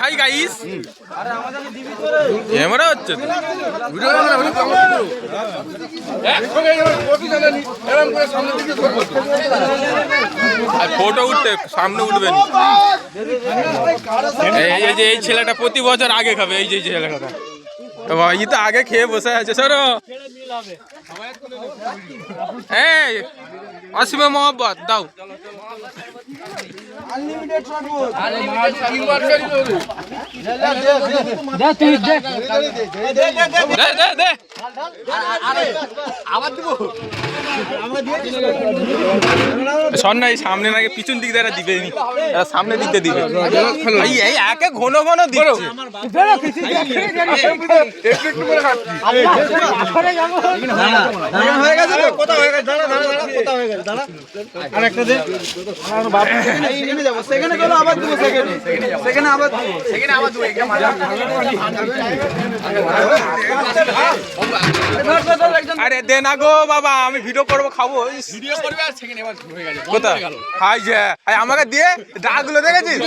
Hi guys, camera হচ্ছে photo উঠতে সামনে উঠবেন। এই যে এই ছেলেটা প্রতি বছর আগে খাবে, এই যে ছেলেটা ই তো আগে খেয়ে বসে আছে। সরো এই অসীমে মোহাম্মদ দাও। সন্ন্যাই সামনে নাকি পিছন দিক দিয়ে দিবে, সামনে দিক দিয়ে দিবে। এই একে ঘন ঘন দিচ্ছে। আরে দে না গো বাবা, আমি ভিডিও করবো, খাবো। কোথায় আমাকে দিয়ে ডাকগুলো দেখেছিস?